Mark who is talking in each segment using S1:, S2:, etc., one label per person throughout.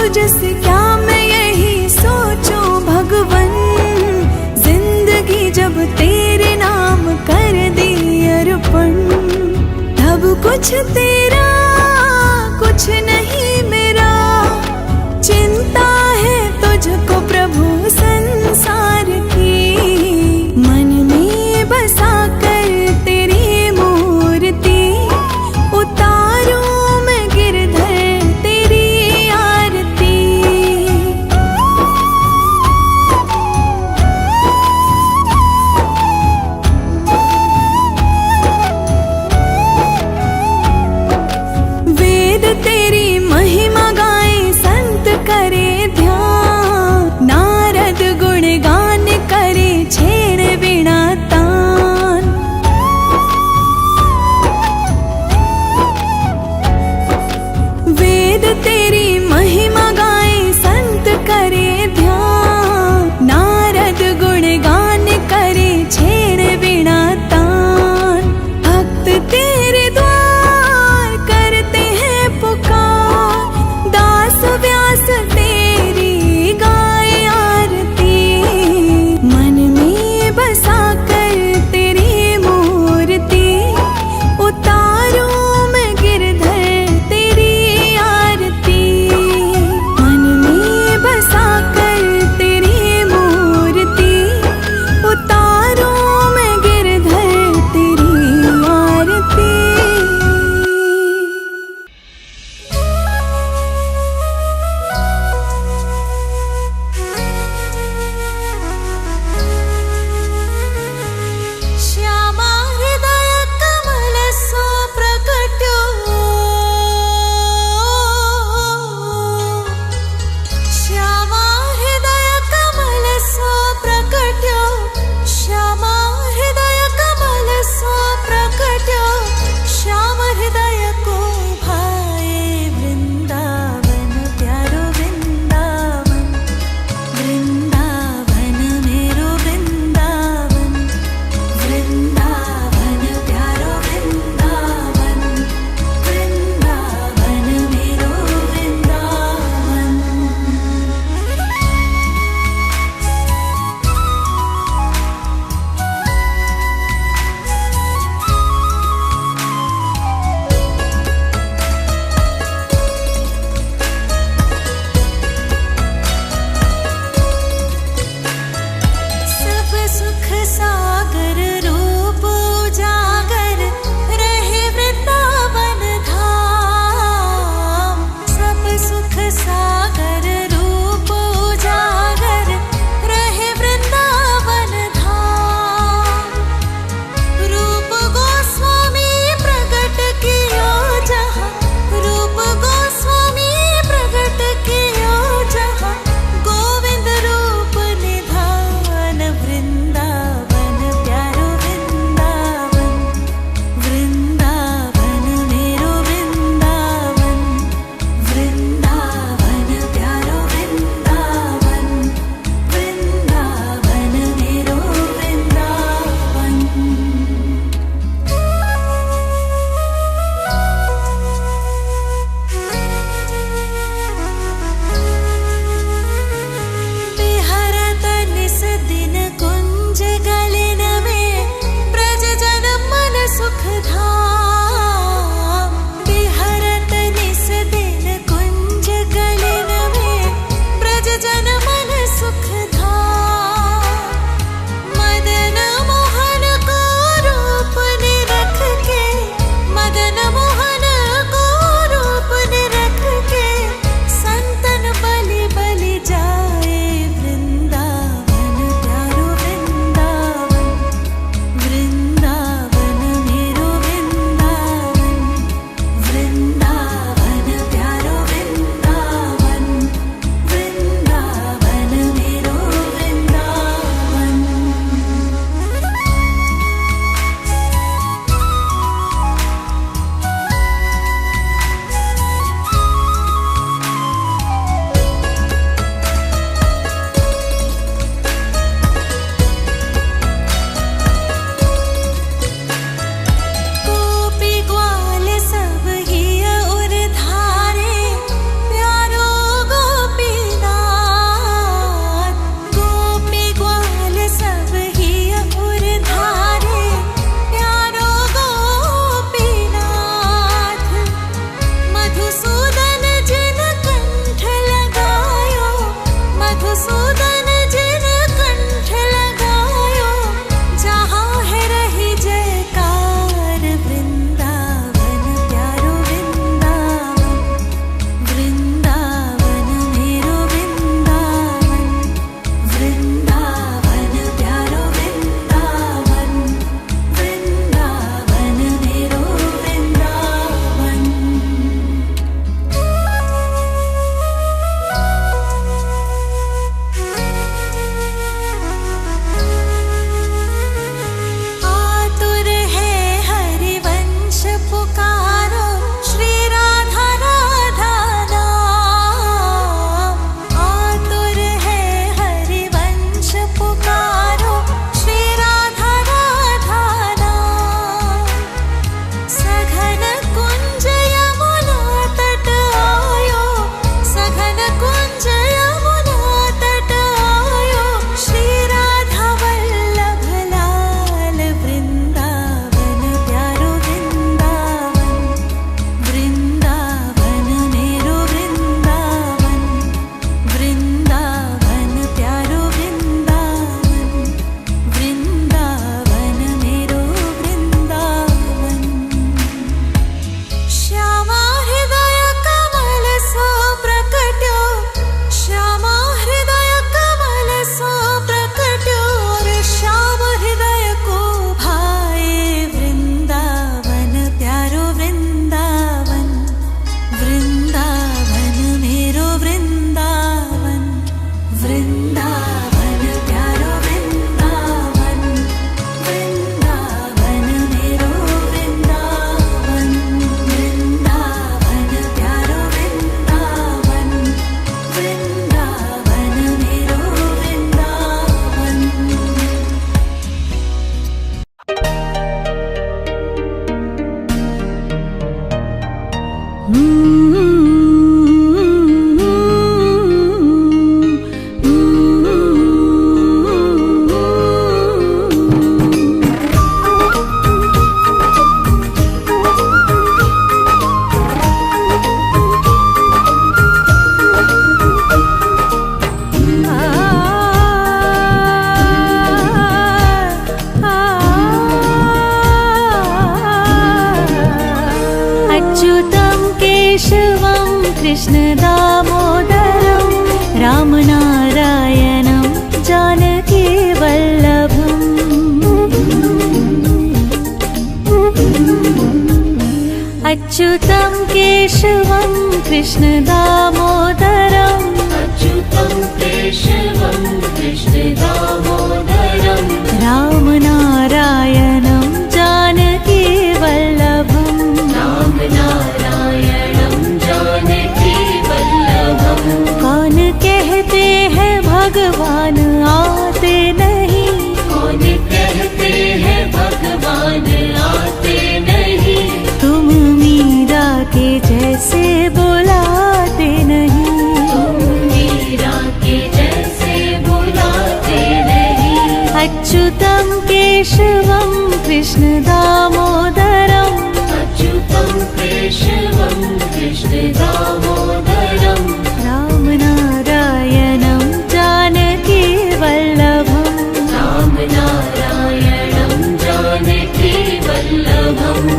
S1: तुझसे क्या मैं यही सोचूं भगवन, जिंदगी जब तेरे नाम कर दी अर्पण, तब कुछ तेरा कुछ नहीं मेरा। चिंता है तुझको प्रभु संसार की, मन में बसा कर तेरी मूर्ति, उतारूं मैं गिरधर तेरी आरती। वेद तेरी महिमा कृष्ण दामोदरं रामनारायणं जानकी वल्लभम् अच्युतं केशवं कृष्ण दामोदरम्
S2: अच्युतं केशवं कृष्ण दामोदरं
S1: रामनारायणं जानकी वल्लभम्
S2: रामनारायणं जानकी वल्लभम्।
S1: कौन कहते हैं भगवान आते नहीं,
S2: कौन कहते हैं भगवान आते नहीं,
S1: तुम मीरा के जैसे बुलाते नहीं,
S2: तुम मीरा के जैसे बुलाते नहीं।
S1: अच्युतं केशवं कृष्ण दामोदरम्
S2: अच्युतं केशवं कृष्ण दामोदरं
S1: रामनारायणं जानकी वल्लभम्
S2: रामनारायणं जानकी वल्लभम्।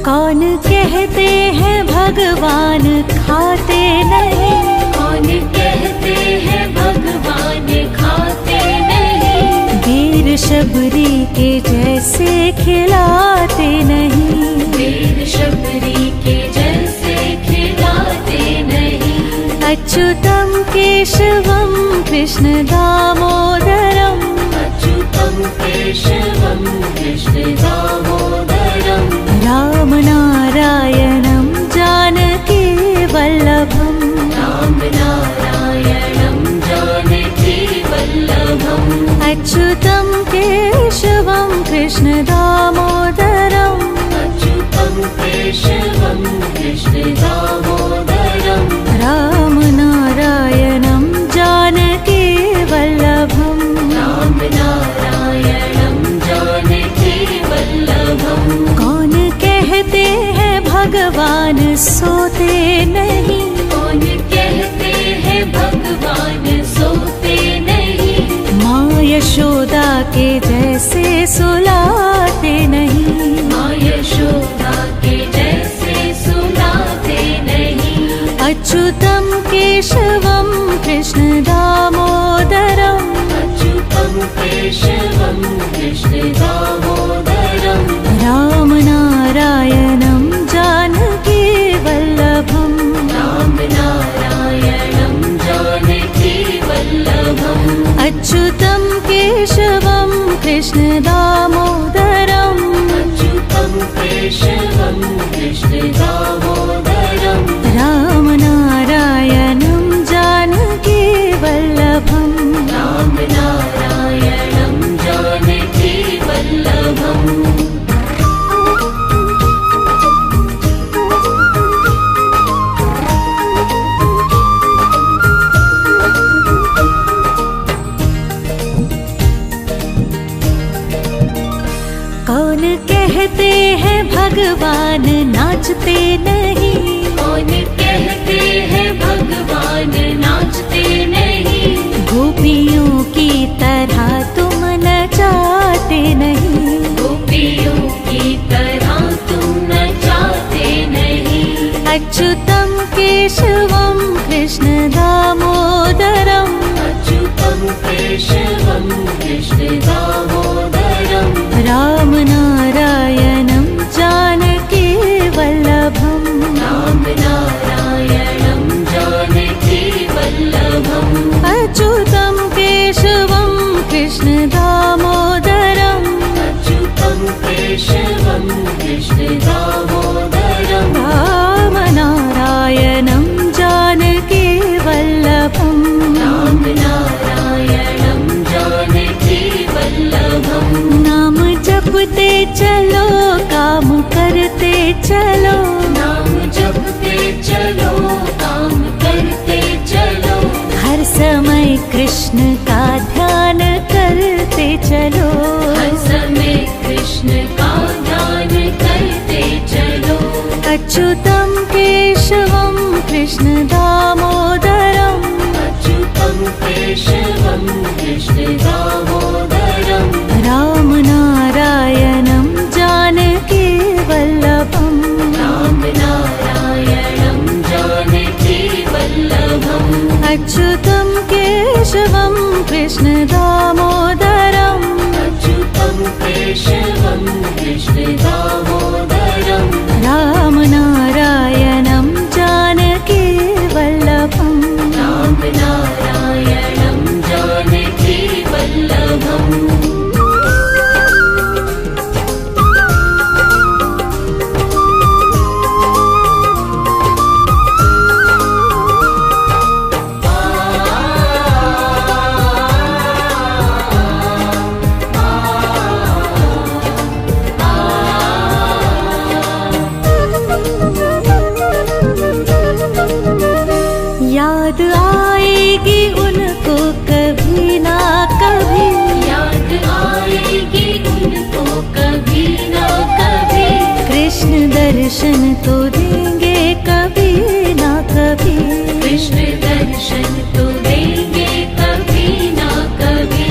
S1: कौन कहते हैं भगवान खाते नहीं,
S2: कौन कहते हैं भगवान खाते नहीं,
S1: वीर शबरी के जैसे खिलाते नहीं,
S2: वीर शबरी के जैसे खिलाते नहीं।
S1: अच्युतं केशवं कृष्ण दामोदरम्
S2: अच्युतं केशवं कृष्ण दामोदरं
S1: रामनारायणं जानकी वल्लभम्
S2: रामनारायणं जानकी वल्लभम्।
S1: अच्युतं केशवं कृष्ण दामोदरम्
S2: अच्युतं केशवं कृष्ण दामोदरं
S1: रामनारायणं जानकी वल्लभम्
S2: रामनारायणं जानकी वल्लभम्।
S1: कौन कहते हैं भगवान सोते नहीं,
S2: कौन कहते हैं भगवान सोते नहीं,
S1: माँ यशोदा के जैसे सुलाते नहीं,
S2: माँ यशोदा के जैसे सुलाते नहीं।
S1: अच्युतं केशवं कृष्ण दामोदरम्
S2: अच्युतं केशवं कृष्ण दामोदरं
S1: रामनारायणं जानकी वल्लभम्
S2: रामनारायणं जानकी वल्लभम्।
S1: अच्युतं केशवं कृष्ण दामोदरम्
S2: अच्युतं केशवं कृष्ण दामोदरं
S1: रामनारायणं जानकी वल्लभम्
S2: रामनारायणं जानकी वल्लभम्।
S1: कौन कहते हैं भगवान नाचते नहीं,
S2: कौन कहते हैं भगवान नाचते नहीं,
S1: गोपियों की तरह तुम नचाते नहीं,
S2: गोपियों की तरह तुम नचाते नहीं।
S1: अच्युतं केशवं कृष्ण दामोदरम्
S2: अच्युतं केशवं कृष्ण दामोदरं
S1: रामनारायणं जानकी वल्लभम्
S2: रामनारायणं जानकी वल्लभम्।
S1: अच्युतं केशवं कृष्ण दामोदरम्
S2: अच्युतं केशवं कृष्ण दामोदरं
S1: रामनारायणं जानकी वल्लभम्
S2: रामनारायणं जानकी वल्लभम्।
S1: नाम जपते चलो काम करते चलो,
S2: नाम जपते चलो काम करते चलो,
S1: हर समय कृष्ण का ध्यान करते
S2: कृष्ण का ध्यान करते चलो।
S1: अच्युतं केशवं कृष्ण दामोदरम्
S2: अच्युतं केशवं कृष्ण दामोदरम्
S1: राम नारायणं जानकी वल्लभम्
S2: राम नारायणं जानकी वल्लभम्।
S1: अच्युतं केशवं कृष्ण दामोदरम्
S2: अच्युतं केशवं कृष्ण दामोदरम्
S1: राम नारायणं जानकी वल्लभम्
S2: राम नारायणं जानकी वल्लभम्।
S1: याद आएगी उनको कभी ना कभी
S2: याद आएगी उनको कभी ना कभी
S1: कृष्ण दर्शन तो देंगे कभी ना कभी
S2: कृष्ण दर्शन तो देंगे कभी ना कभी।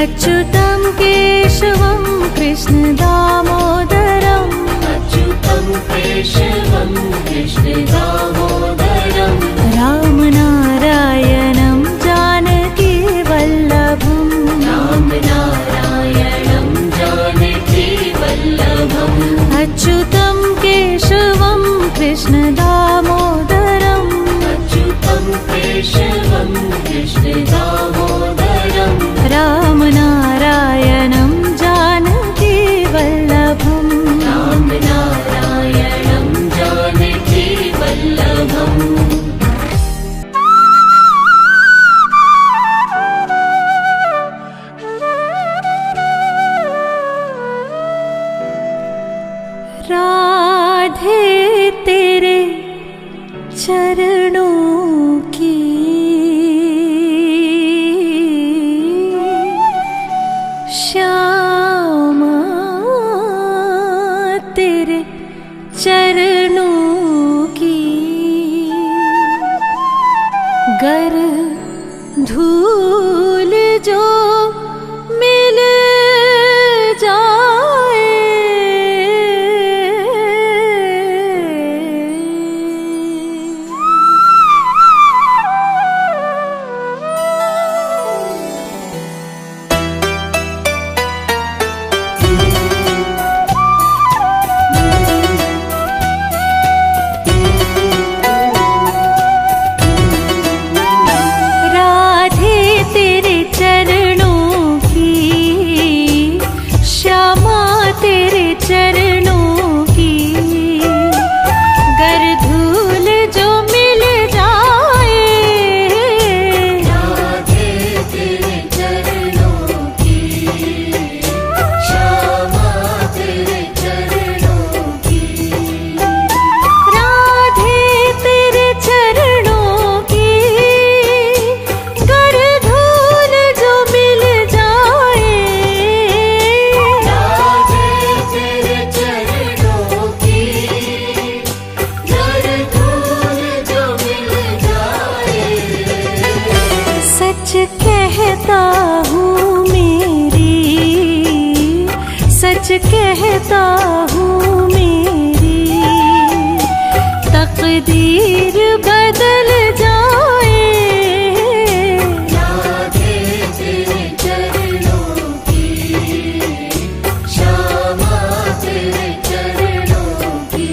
S1: अच्युतं केशवं कृष्ण दामोदरम्
S2: अच्युतं केशवं कृष्ण दामोदरम्
S1: राम नारायणं जानकी वल्लभम्
S2: राम नारायणं जानकी वल्लभम्।
S1: अच्युतं केशवं कृष्ण दामोदरम्
S2: अच्युतं केशवं कृष्ण दामोदरम्
S1: राम नारायणं जानकी वल्लभम्
S2: राम नारायणं जानकी वल्लभम्।
S1: राधे तेरे चरणों की श्यामा तेरे चरणों की गर धूल जो मिल जाए सच कहता हूँ मेरी तकदीर बदल जाए।
S2: राधे तेरे चरणों की श्यामा तेरे चरणों की।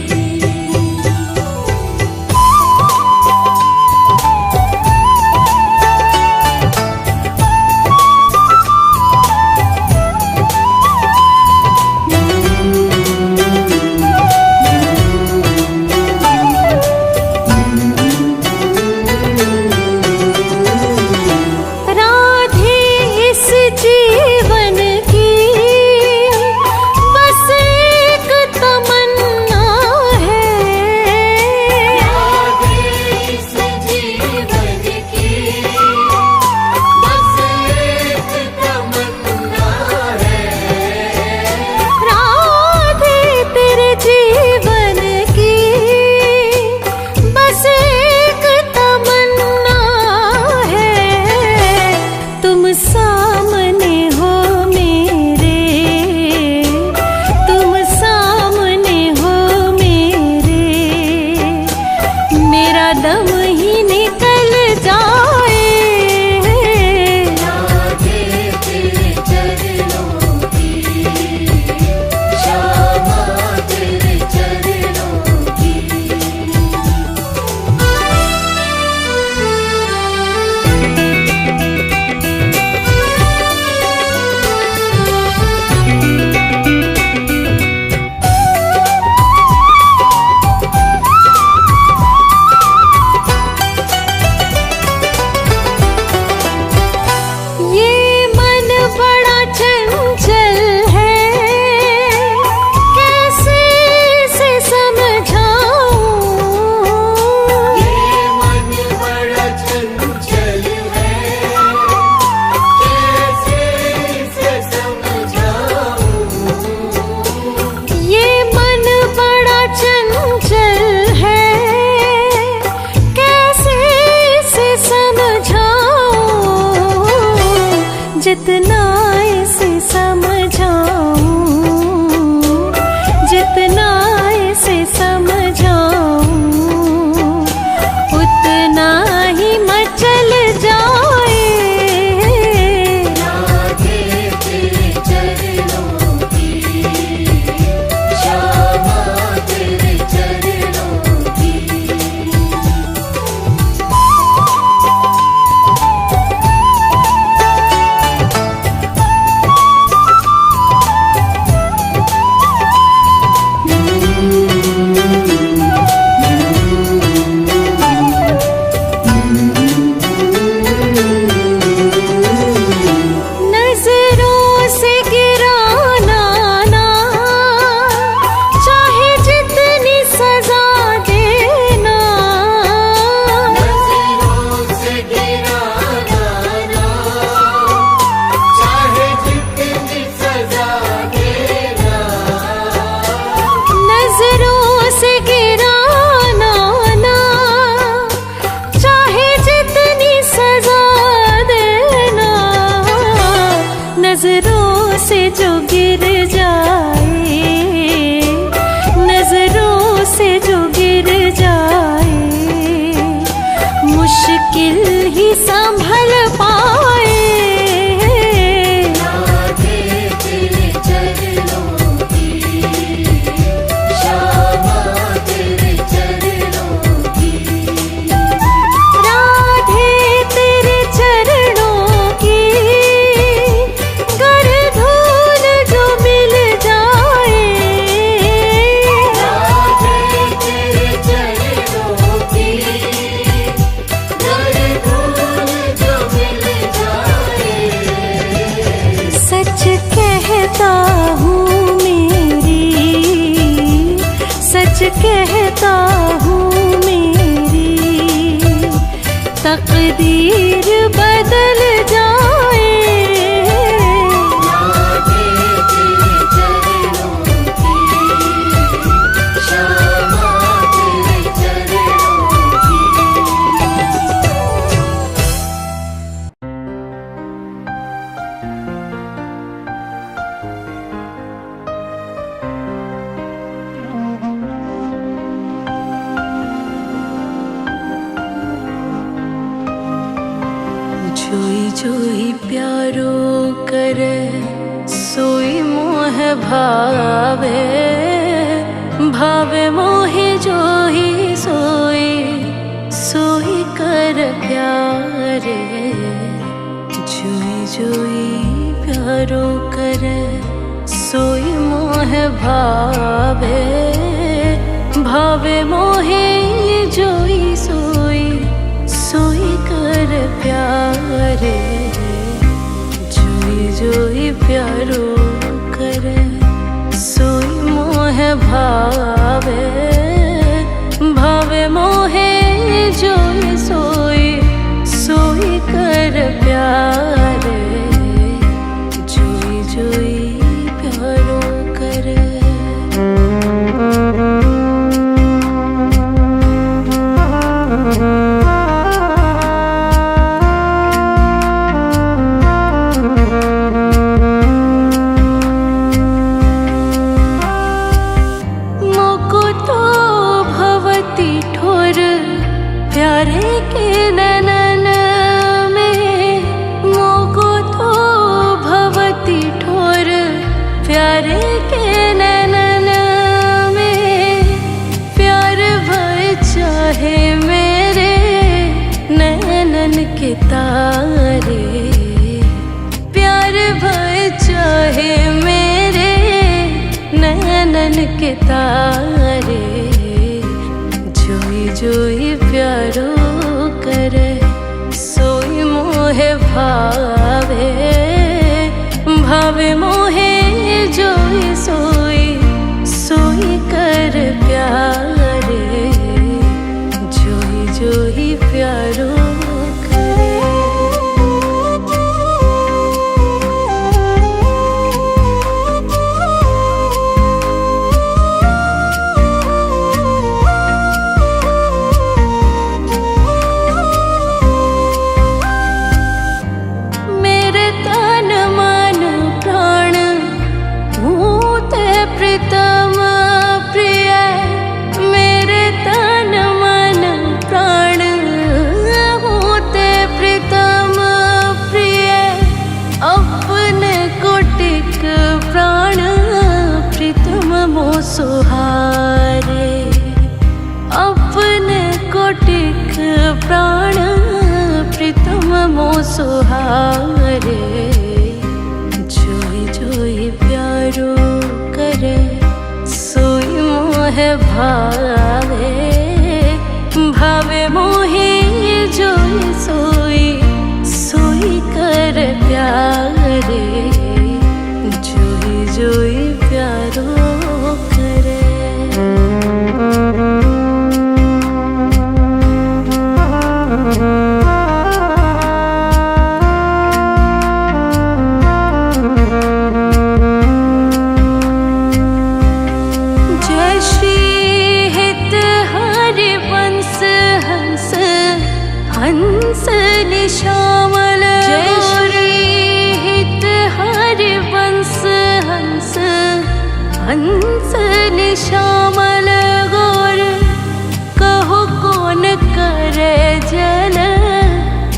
S1: सच कहता हूँ मेरी तकदीर बदल जाए।
S2: यादें तेरे चरणों की, क्षमा तेरे चरणों की।
S1: जोई जोई प्यारो करे सोई मोह भावे, भावे मोहे जोई सोई सोई कर प्यारे। जोई जोई प्यारो करे सोई मोह भावे, भावे मोहे जोई सोई सोई कर प्यारे। जोई जोई प्यारो करे सोई मोह भावे, भावे मोहे जोई सोई सोई कर प्यारे। जोई जोई प्यारो करे। प्यारे के ननन में मोको तो भवती ठोर, प्यारे के ननन में प्यार भर चाहे मेरे नैनन के तारे। प्यार भर चाहे मेरे नैनन के तारे। जोई जोई प्यारो करे सोई मोहे भावे, भावे मोहे जोई सोई सोई कर प्यारे। जोई जोई प्यारो प्रीतम प्रिय, मेरे तन मन प्राण होते प्रीतम प्रिय। अपने कोटिक प्राण प्रीतम मो सुहारे, अपने कोटिक प्राण प्रीतम मो सुहारे। जोई जोई प्यारो करे सोई मोह भावे, भावे मोहे जोई सोई सोई कर प्यारे। जोई जोई प्यारो करे। हंस निशामल जय श्री हित हरि वंश हंस, हंस निशामल गौर। कहो कौन करे जल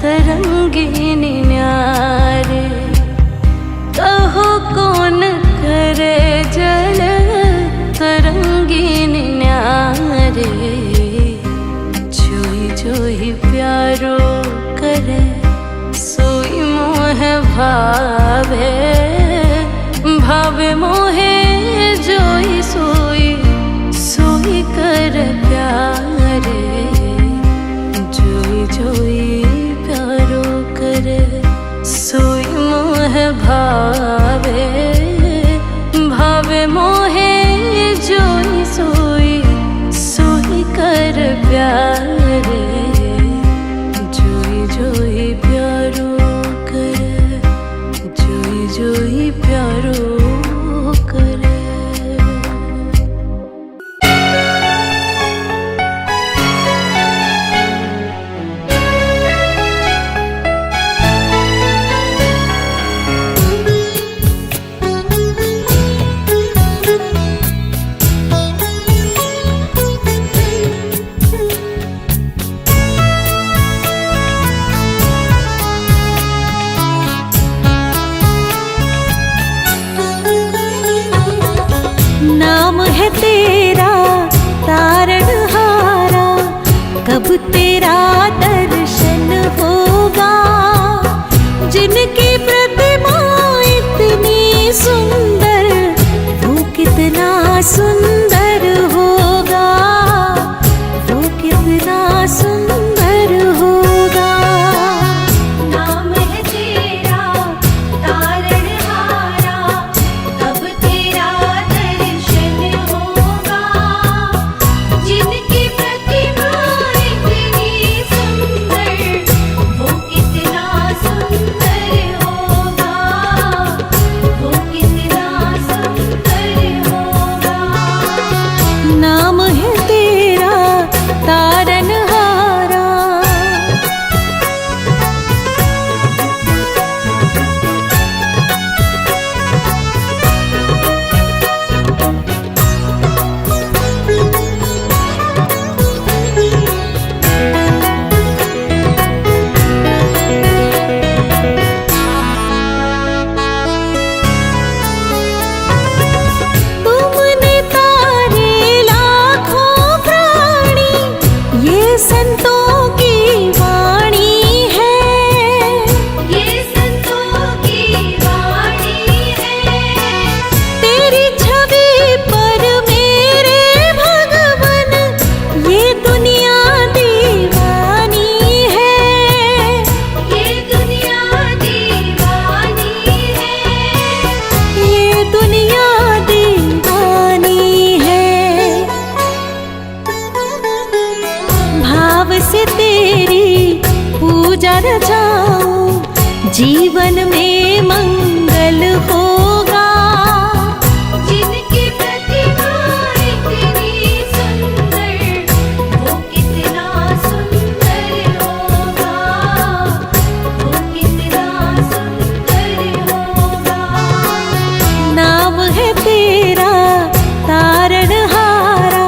S1: तरंगिनी न्यारे, कहो कौन करे जल तरंगिनी न्यारे। जोई जोई प्यारो करे सोई मोह भावे, भावे मोहे जोई सोई सोई कर प्यारे। जोई जोई प्यारो करे सोई मोह भावे, भावे मोहे जोई सोई नाम है तेरा तारणहारा, कब तेरा दर्शन होगा। जिनकी प्रतिमा इतनी सुंदर, वो कितना सुंदर होगा, वो कितना सुंदर होगा।
S2: नाम है तेरा तारणहारा, कब तेरा दर्शन होगा। जिनकी प्रतिमा इतनी सुंदर, वो कितना सुंदर होगा, वो कितना सुंदर होगा।
S1: नाम है तेरा तारणहारा। तुमने तारे लाखों प्राणी, ये संतों की वाणी है।
S2: ये संतों की वाणी है।
S1: तेरी छवि पर मेरे भगवन, ये दुनिया दीवानी है।
S2: ये दुनिया दीवानी है।
S1: ये दुनिया दीवानी है। भाव से तेरी पूजा रचाऊं, जीवन में मंगल होगा।
S2: जिनकी प्रतिमा इतनी सुंदर, वो कितना सुंदर होगा, वो कितना सुंदर होगा।
S1: नाम है तेरा तारणहारा।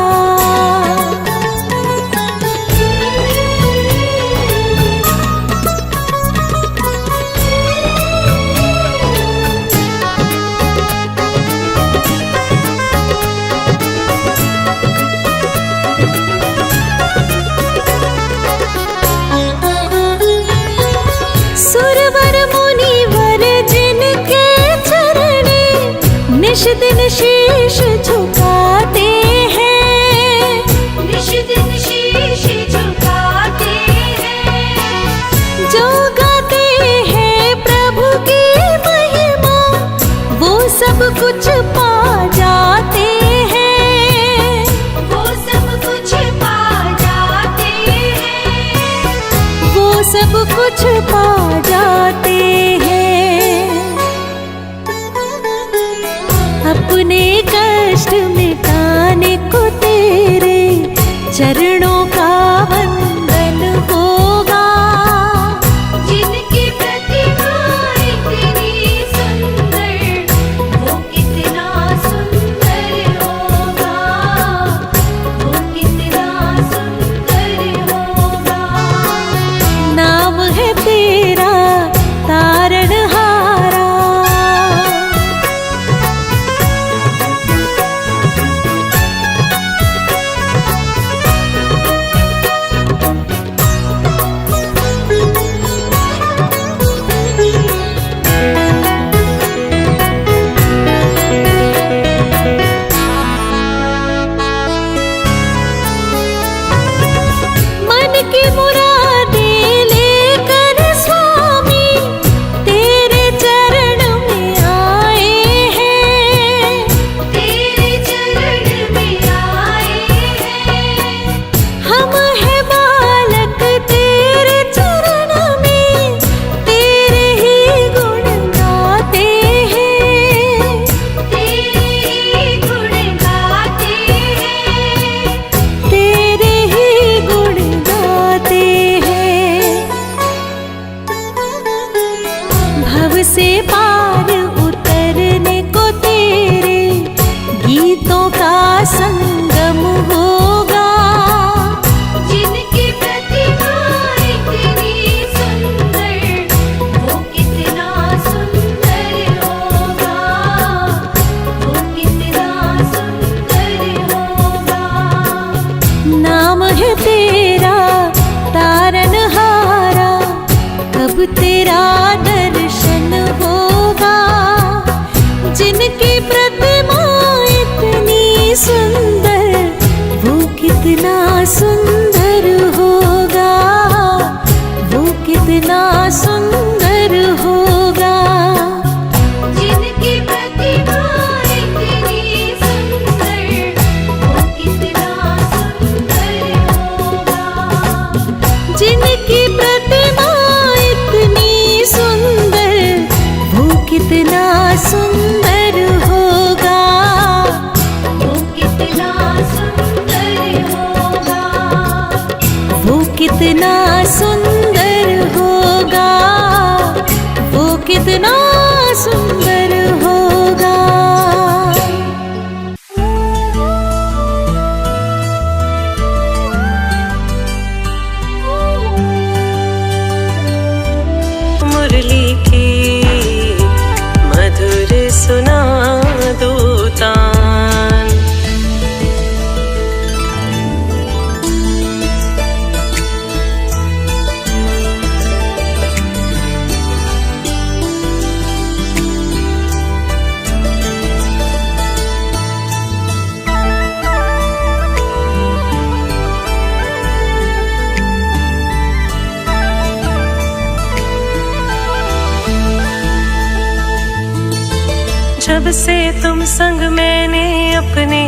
S3: जब से तुम संग मैंने अपने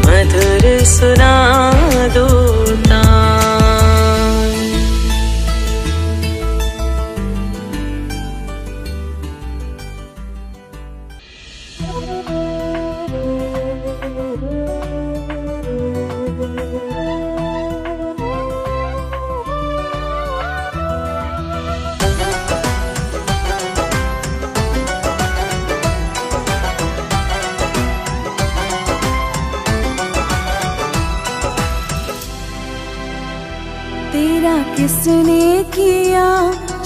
S3: मधुर सुना दो तान।
S1: तेरा किसने किया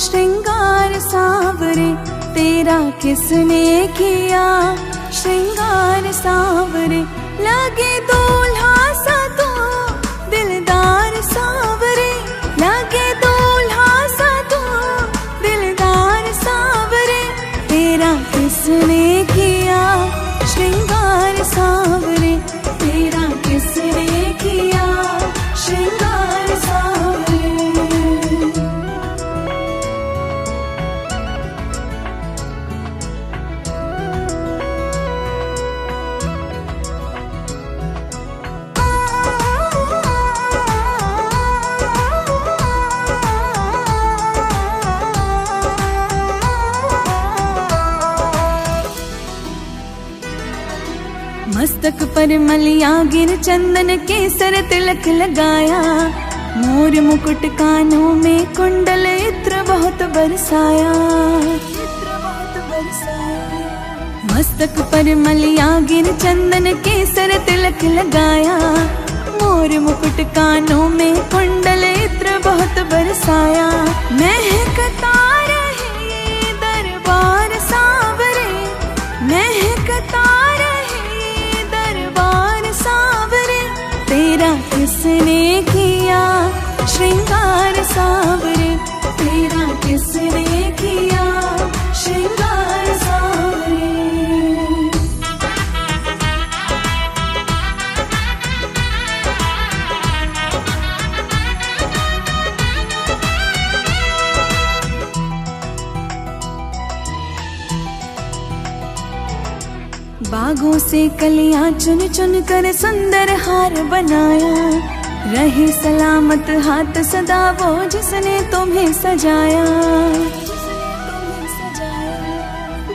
S1: श्रृंगार सांवरे, तेरा किसने किया श्रृंगार सांवरे, लगे दूल्हा सा तो दिलदार सांवरे, लगे दूल्हा सा तो दिलदार सांवरे, तेरा किसने किया श्रृंगार सांवरे, तेरा किसने किया श्रृंगार सांवरे। मस्तक पर मलिया गिर चंदन केसर तिलक लगाया, मोर मुकुट कानों में कुंडल इत्र बहुत बरसाया, इत्र बहुत बरसाया। मस्तक पर मलिया गिर चंदन केसर तिलक लगाया, मोर मुकुट कानों में कुंडल इत्र बहुत बरसाया। महकता रहे ये दरबार सांवरे, महकता तेरा किसने किया श्रृंगार सांवरे, तेरा किसने किया श्रृंगार सांवरे। बागों से कलियां चुन चुन कर सुंदर हार बनाया, रहे सलामत हाथ सदा वो जिसने तुम्हें सजाया,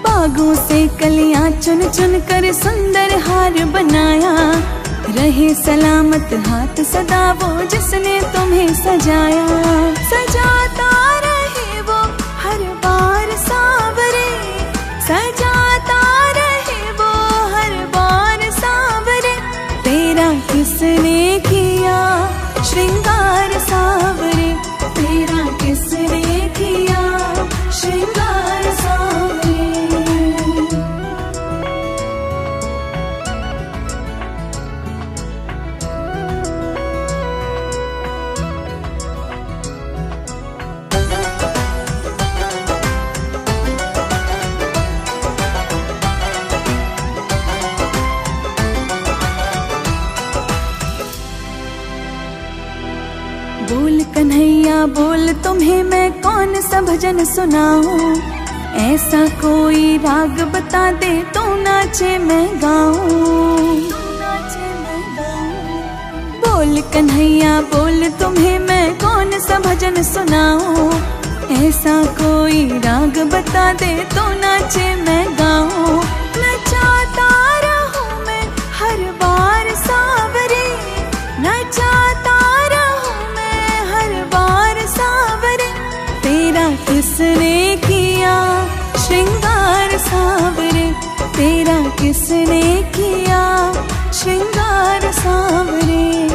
S1: बागों से कलियां चुन चुन कर सुंदर हार बनाया, रहे सलामत हाथ सदा वो जिसने तुम्हें सजाया। सजाता रहे वो हर बार सांवरे, सजाता किसने किया श्रृंगार सांवरे, तेरा किसने किया श्रृंगार सांवरे। बोल कन्हैया बोल तुम्हें मैं कौन सा भजन सुनाऊं, ऐसा कोई राग बता दे तो नाचे मैं गाऊं, बोल कन्हैया बोल तुम्हें मैं कौन सा भजन सुनाऊं, ऐसा कोई राग बता दे तो नाचे मैं गाऊं। नचाता रहूं मैं हर बार सांवरे, नचाता किसने किया श्रृंगार सांवरे, तेरा किसने किया श्रृंगार सांवरे।